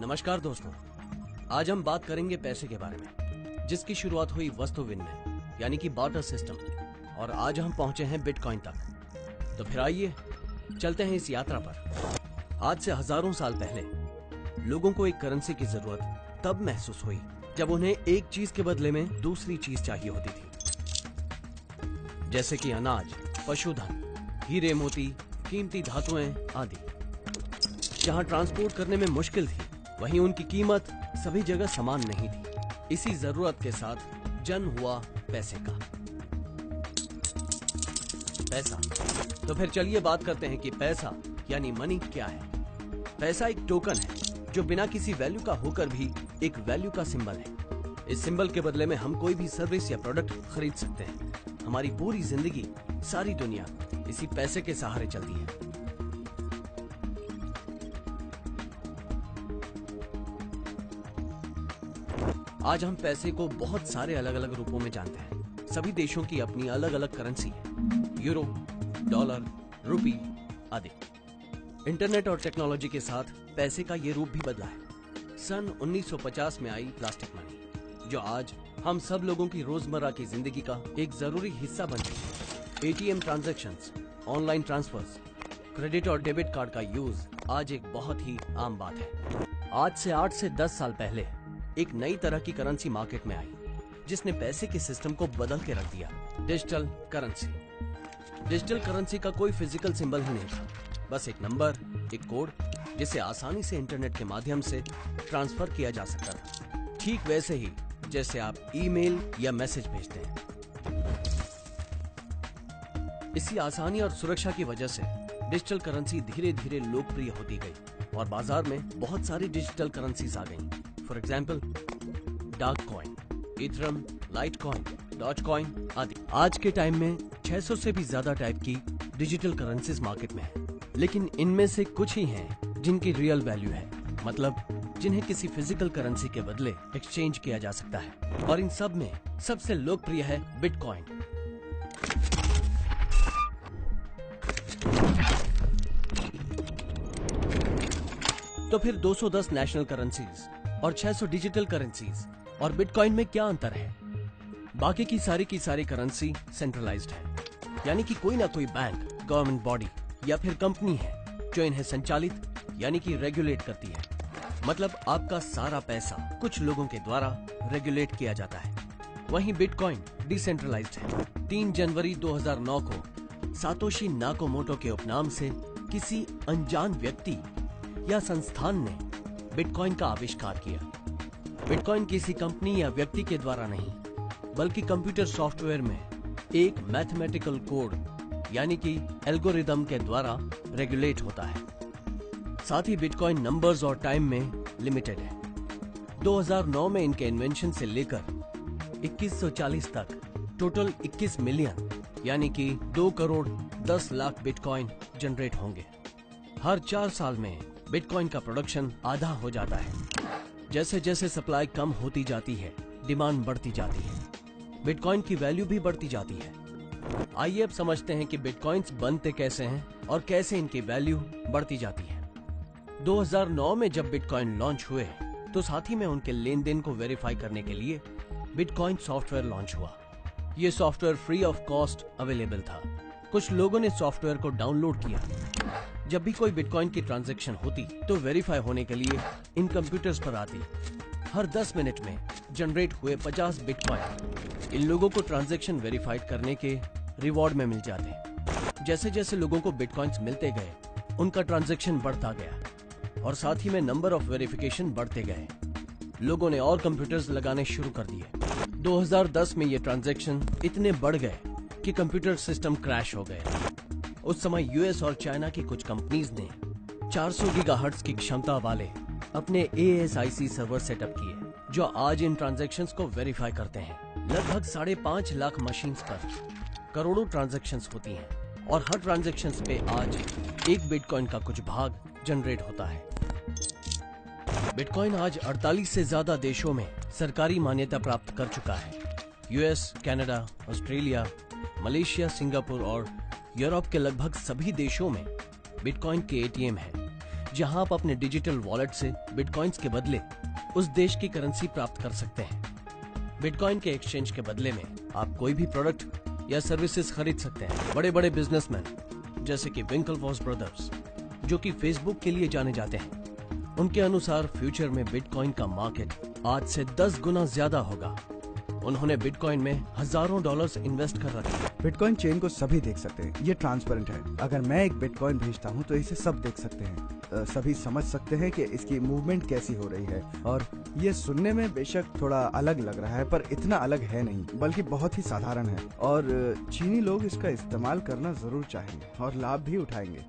नमस्कार दोस्तों, आज हम बात करेंगे पैसे के बारे में, जिसकी शुरुआत हुई वस्तु विनिमय यानी कि बार्टर सिस्टम, और आज हम पहुंचे हैं बिटकॉइन तक। तो फिर आइए चलते हैं इस यात्रा पर। आज से हजारों साल पहले लोगों को एक करेंसी की जरूरत तब महसूस हुई जब उन्हें एक चीज के बदले में दूसरी चीज चाहिए होती थी, जैसे कि अनाज, पशुधन, हीरे मोती, कीमती धातुएं आदि। जहां ट्रांसपोर्ट करने में मुश्किल थी, वहीं उनकी कीमत सभी जगह समान नहीं थी। इसी जरूरत के साथ जन्म हुआ पैसे का। पैसा। तो फिर चलिए बात करते हैं कि पैसा यानी मनी क्या है। पैसा एक टोकन है जो बिना किसी वैल्यू का होकर भी एक वैल्यू का सिंबल है। इस सिंबल के बदले में हम कोई भी सर्विस या प्रोडक्ट खरीद सकते हैं। हमारी पूरी जिंदगी, सारी दुनिया इसी पैसे के सहारे चलती है। आज हम पैसे को बहुत सारे अलग अलग रूपों में जानते हैं। सभी देशों की अपनी अलग अलग करेंसी है, यूरो, डॉलर, रुपी आदि। इंटरनेट और टेक्नोलॉजी के साथ पैसे का ये रूप भी बदला है। सन 1950 में आई प्लास्टिक मनी, जो आज हम सब लोगों की रोजमर्रा की जिंदगी का एक जरूरी हिस्सा बन गई है। ATM transactions, online transfers, credit और डेबिट कार्ड का यूज आज एक बहुत ही आम बात है। आज से 8 से 10 साल पहले एक नई तरह की करेंसी मार्केट में आई, जिसने पैसे के सिस्टम को बदल के रख दिया। Digital currency. डिजिटल करेंसी का कोई फिजिकल सिंबल ही नहीं था, बस एक नंबर, एक कोड, जिसे आसानी से इंटरनेट के माध्यम से ट्रांसफर किया जा सकता था। ठीक वैसे ही जैसे आप ईमेल या मैसेज भेजते हैं। इसी आसानी और सुरक्षा की वजह से डिजिटल करेंसी धीरे धीरे लोकप्रिय होती गई और बाजार में बहुत सारी डिजिटल करेंसीज आ गईं। For example, darkcoin, ethereum, litecoin, dogecoin आदि। आज के टाइम में 600 से भी ज्यादा टाइप की डिजिटल करेंसीज मार्केट में है, लेकिन इनमें से कुछ ही हैं जिनकी रियल वैल्यू है, मतलब जिन्हें किसी फिजिकल करेंसी के बदले एक्सचेंज किया जा सकता है। और इन सब में सबसे लोकप्रिय है बिटकॉइन। तो फिर 210 नेशनल करेंसीज और 600 डिजिटल करेंसीज और बिटकॉइन में क्या अंतर है? बाकी की सारी करेंसी सेंट्रलाइज्ड है, यानी कि कोई ना कोई बैंक, गवर्नमेंट बॉडी या फिर कंपनी है जो इन्हें संचालित यानी कि रेगुलेट करती है। मतलब आपका सारा पैसा कुछ लोगों के द्वारा रेगुलेट किया जाता है। वहीं बिटकॉइन डिसेंट्रलाइज्ड है। 3 जनवरी 2009 को सातोशी नाकामोटो के उपनाम से किसी अनजान व्यक्ति या संस्थान ने बिटकॉइन का आविष्कार किया। बिटकॉइन किसी कंपनी या व्यक्ति के द्वारा नहीं, बल्कि कंप्यूटर सॉफ्टवेयर में एक मैथमेटिकल कोड यानी कि एल्गोरिदम के द्वारा रेगुलेट होता है। साथ ही बिटकॉइन नंबर्स और टाइम में लिमिटेड है। 2009 में इनके इन्वेंशन से लेकर 2140 तक टोटल 21 मिलियन यानी कि 2 करोड़ 10 लाख बिटकॉइन जनरेट होंगे। हर 4 साल में बिटकॉइन का प्रोडक्शन आधा हो जाता है। जैसे जैसे सप्लाई कम होती जाती है, डिमांड बढ़ती जाती है, बिटकॉइन की वैल्यू भी बढ़ती जाती है। आइए अब समझते हैं कि बिटकॉइंस बनते कैसे हैं और कैसे इनकी वैल्यू बढ़ती जाती है। 2009 में जब बिटकॉइन लॉन्च हुए, तो साथ ही में उनके लेन देन को वेरीफाई करने के लिए बिटकॉइन सॉफ्टवेयर लॉन्च हुआ। ये software free of cost available था। कुछ लोगों ने सॉफ्टवेयर को डाउनलोड किया। जब भी कोई बिटकॉइन की ट्रांजैक्शन होती, तो वेरीफाई होने के लिए इन कंप्यूटर्स पर आती। हर 10 मिनट में जनरेट हुए 50 बिटकॉइन इन लोगों को ट्रांजैक्शन वेरीफाइड करने के रिवॉर्ड में मिल जाते। जैसे जैसे लोगों को बिटकॉइंस मिलते गए, उनका ट्रांजैक्शन बढ़ता गया और साथ ही में नंबर ऑफ वेरिफिकेशन बढ़ते गए। लोगों ने और कंप्यूटर्स लगाने शुरू कर दिए। 2010 में ये ट्रांजैक्शन इतने बढ़ गए कि कंप्यूटर सिस्टम क्रैश हो गए। उस समय यूएस और चाइना की कुछ कंपनीज ने 400 गीगाहर्ट्ज की क्षमता वाले अपने ASIC सर्वर सेटअप किए, जो आज इन ट्रांजैक्शंस को वेरीफाई करते हैं। लगभग 5.5 लाख मशीन्स पर करोड़ों ट्रांजैक्शंस होती हैं और हर ट्रांजैक्शंस पे आज एक बिटकॉइन का कुछ भाग जनरेट होता है। बिटकॉइन आज 48 से ज्यादा देशों में सरकारी मान्यता प्राप्त कर चुका है। US, Canada, Australia, Malaysia, Singapore और यूरोप के लगभग सभी देशों में बिटकॉइन के ATM हैं, जहां आप अपने डिजिटल वॉलेट से बिटकॉइंस के बदले उस देश की करेंसी प्राप्त कर सकते हैं। बिटकॉइन के एक्सचेंज के बदले में आप कोई भी प्रोडक्ट या सर्विसेज खरीद सकते हैं। बड़े बड़े बिजनेसमैन जैसे कि विंकलवॉस ब्रदर्स, जो कि फेसबुक के लिए जाने जाते हैं, उनके अनुसार फ्यूचर में बिटकॉइन का मार्केट आज से 10 गुना ज्यादा होगा। उन्होंने बिटकॉइन में हजारों डॉलर्स इन्वेस्ट कर रखे हैं। बिटकॉइन चेन को सभी देख सकते हैं, ये ट्रांसपेरेंट है। अगर मैं एक बिटकॉइन भेजता हूँ तो इसे सब देख सकते हैं, सभी समझ सकते हैं कि इसकी मूवमेंट कैसी हो रही है। और ये सुनने में बेशक थोड़ा अलग लग रहा है, पर इतना अलग है नहीं, बल्कि बहुत ही साधारण है। और चीनी लोग इसका इस्तेमाल करना जरूर चाहेंगे और लाभ भी उठाएंगे।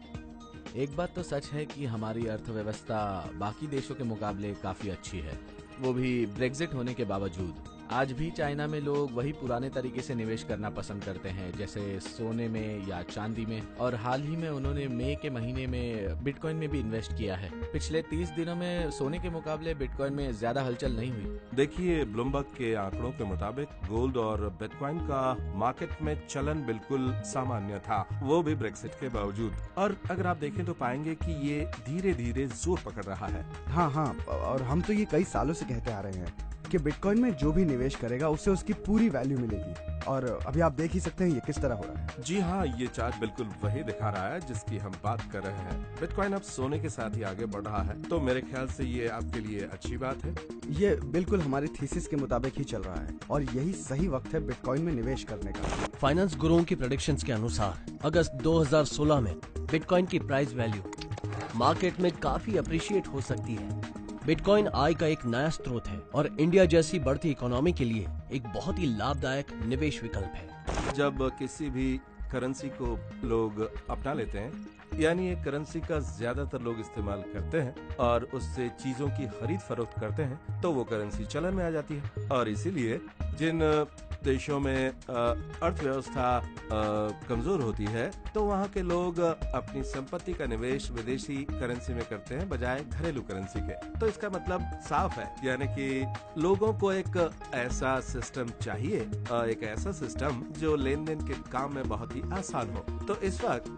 एक बात तो सच है कि हमारी अर्थव्यवस्था बाकी देशों के मुकाबले काफी अच्छी है, वो भी ब्रेग्जिट होने के बावजूद। आज भी चाइना में लोग वही पुराने तरीके से निवेश करना पसंद करते हैं, जैसे सोने में या चांदी में। और हाल ही में उन्होंने मई के महीने में बिटकॉइन में भी इन्वेस्ट किया है। पिछले 30 दिनों में सोने के मुकाबले बिटकॉइन में ज्यादा हलचल नहीं हुई। देखिए, ब्लूमबर्ग के आंकड़ों के मुताबिक गोल्ड और बिटकॉइन का मार्केट में चलन बिल्कुल सामान्य था, वो भी ब्रेक्सिट के बावजूद। और अगर आप देखें तो पाएंगे कि ये धीरे धीरे जोर पकड़ रहा है। हाँ, और हम तो ये कई सालों से कहते आ रहे हैं कि बिटकॉइन में जो भी निवेश करेगा उसे उसकी पूरी वैल्यू मिलेगी। और अभी आप देख ही सकते हैं ये किस तरह हो रहा है। जी हाँ, ये चार्ट बिल्कुल वही दिखा रहा है जिसकी हम बात कर रहे हैं। बिटकॉइन अब सोने के साथ ही आगे बढ़ रहा है, तो मेरे ख्याल से ये आपके लिए अच्छी बात है। ये बिल्कुल हमारी थीसिस के मुताबिक ही चल रहा है और यही सही वक्त है बिटकॉइन में निवेश करने का। फाइनेंस गुरुओं की प्रेडिक्शंस के अनुसार अगस्त 2016 में बिटकॉइन की प्राइस वैल्यू मार्केट में काफी अप्रिशिएट हो सकती है। बिटकॉइन आय का एक नया स्रोत है और इंडिया जैसी बढ़ती इकोनॉमी के लिए एक बहुत ही लाभदायक निवेश विकल्प है। जब किसी भी करेंसी को लोग अपना लेते हैं, यानी एक करेंसी का ज्यादातर लोग इस्तेमाल करते हैं और उससे चीजों की खरीद फरोख्त करते हैं, तो वो करेंसी चलन में आ जाती है। और इसीलिए जिन देशों में अर्थव्यवस्था कमजोर होती है, तो वहाँ के लोग अपनी संपत्ति का निवेश विदेशी करेंसी में करते हैं बजाय घरेलू करेंसी के। तो इसका मतलब साफ है, यानी कि लोगों को एक ऐसा सिस्टम चाहिए, एक ऐसा सिस्टम जो लेन देन के काम में बहुत ही आसान हो। तो इस वक्त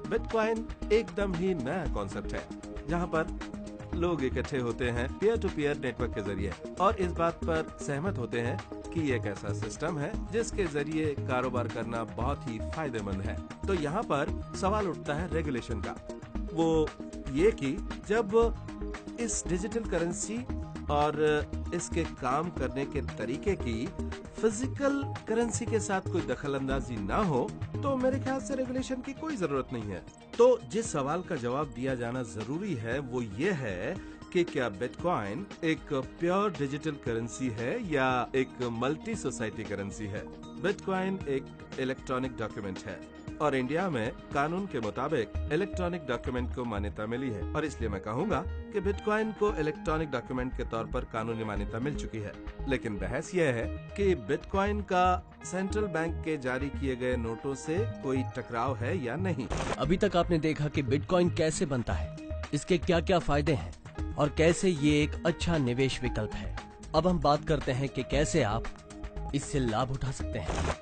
बिटकॉइन एकदम ही नया कॉन्सेप्ट है, जहाँ पर लोग इकट्ठे होते हैं पीयर टू पीयर नेटवर्क के जरिए और इस बात पर सहमत होते हैं कि ये एक ऐसा सिस्टम है जिसके जरिए कारोबार करना बहुत ही फायदेमंद है। तो यहाँ पर सवाल उठता है रेगुलेशन का, वो ये कि जब इस डिजिटल करेंसी और इसके काम करने के तरीके की फिजिकल करेंसी के साथ कोई दखल अंदाजी ना हो, तो मेरे ख्याल से रेगुलेशन की कोई जरूरत नहीं है। तो जिस सवाल का जवाब दिया जाना जरूरी है वो ये है कि क्या बिटकॉइन एक प्योर डिजिटल करेंसी है या एक मल्टी सोसाइटी करेंसी है। बिटकॉइन एक इलेक्ट्रॉनिक डॉक्यूमेंट है और इंडिया में कानून के मुताबिक इलेक्ट्रॉनिक डॉक्यूमेंट को मान्यता मिली है, और इसलिए मैं कहूँगा कि बिटकॉइन को इलेक्ट्रॉनिक डॉक्यूमेंट के तौर पर कानूनी मान्यता मिल चुकी है। लेकिन बहस यह है कि बिटकॉइन का सेंट्रल बैंक के जारी किए गए नोटों से कोई टकराव है या नहीं। अभी तक आपने देखा कि बिटकॉइन कैसे बनता है, इसके क्या क्या फायदे हैं और कैसे ये एक अच्छा निवेश विकल्प है। अब हम बात करते हैं कि कैसे आप इससे लाभ उठा सकते हैं।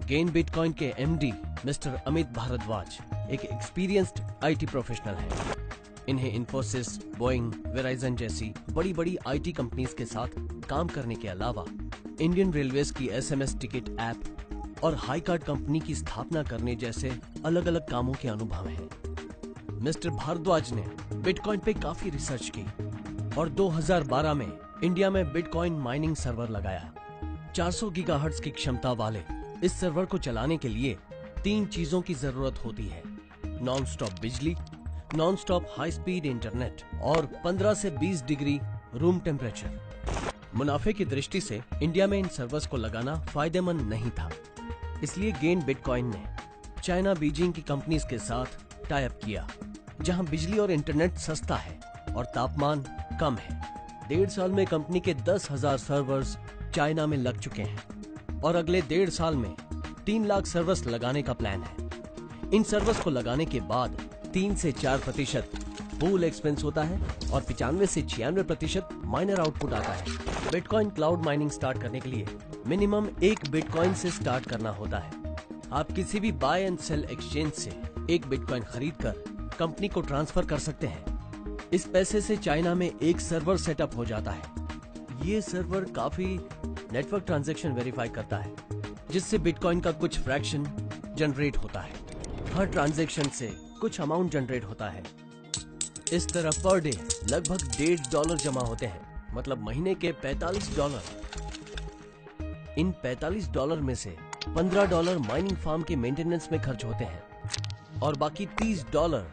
गेन बिटकॉइन के एमडी मिस्टर अमित भारद्वाज एक एक्सपीरियंस्ड आईटी प्रोफेशनल हैं। इन्हें इन्फोसिस, बोइंग, वेराइजन जैसी बड़ी बड़ी आईटी कंपनीज के साथ काम करने के अलावा इंडियन रेलवेज की एसएमएस टिकट ऐप और हाई कार्ड कंपनी की स्थापना करने जैसे अलग अलग कामों के अनुभव हैं। मिस्टर भारद्वाज ने बिटकॉइन पे काफी रिसर्च की और 2012 में इंडिया में बिटकॉइन माइनिंग सर्वर लगाया। 400 गीगाहर्ट्ज की क्षमता वाले इस सर्वर को चलाने के लिए 3 चीजों की जरूरत होती है: नॉन स्टॉप बिजली, non stop high speed internet और 15 से 20 डिग्री रूम टेम्परेचर। मुनाफे की दृष्टि से इंडिया में इन सर्वर्स को लगाना फायदेमंद नहीं था, इसलिए गेन बिटकॉइन ने चाइना बीजिंग की कंपनीज के साथ टाई अप किया, जहां बिजली और इंटरनेट सस्ता है और तापमान कम है। 1.5 साल में कंपनी के 10,000 सर्वर्स चाइना में लग चुके हैं और अगले 1.5 साल में 3 लाख सर्वर्स लगाने का प्लान है। इन सर्वर्स को लगाने के बाद 3 से 4% पूल एक्सपेंस होता है और 95 से 96% माइनर आउटपुट आता है। बिटकॉइन क्लाउड माइनिंग स्टार्ट करने के लिए मिनिमम 1 बिटकॉइन से स्टार्ट करना होता है। आप किसी भी बाय एंड सेल एक्सचेंज से 1 बिटकॉइन खरीद कर कंपनी को ट्रांसफर कर सकते हैं। इस पैसे से चाइना में एक सर्वर सेटअप हो जाता है। ये सर्वर काफी नेटवर्क ट्रांजैक्शन वेरीफाई करता है, जिससे बिटकॉइन का कुछ फ्रैक्शन जनरेट होता है। हर ट्रांजैक्शन से कुछ अमाउंट जनरेट होता है। इस तरह पर डे लगभग $1.5 जमा होते हैं, मतलब महीने के $45। इन $45 में से $15 माइनिंग फार्म के मेंटेनेंस में खर्च होते हैं और बाकी $30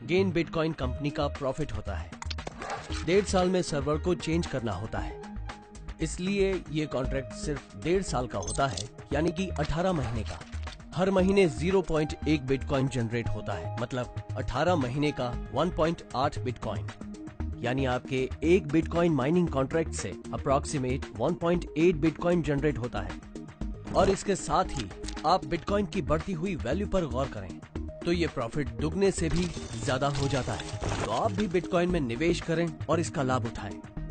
गेन बिटकॉइन कंपनी का प्रॉफिट होता है। 1.5 साल में सर्वर को चेंज करना होता है, इसलिए ये कॉन्ट्रैक्ट सिर्फ 1.5 साल का होता है, यानी कि 18 महीने का। हर महीने 0.1 बिटकॉइन जनरेट होता है, मतलब 18 महीने का 1.8 बिटकॉइन, यानी आपके एक बिटकॉइन माइनिंग कॉन्ट्रैक्ट से अप्रॉक्सीमेट 1.8 बिटकॉइन जनरेट होता है। और इसके साथ ही आप बिटकॉइन की बढ़ती हुई वैल्यू पर गौर करें तो ये प्रॉफिट दुगने से भी ज्यादा हो जाता है। तो आप भी बिटकॉइन में निवेश करें और इसका लाभ उठाएं।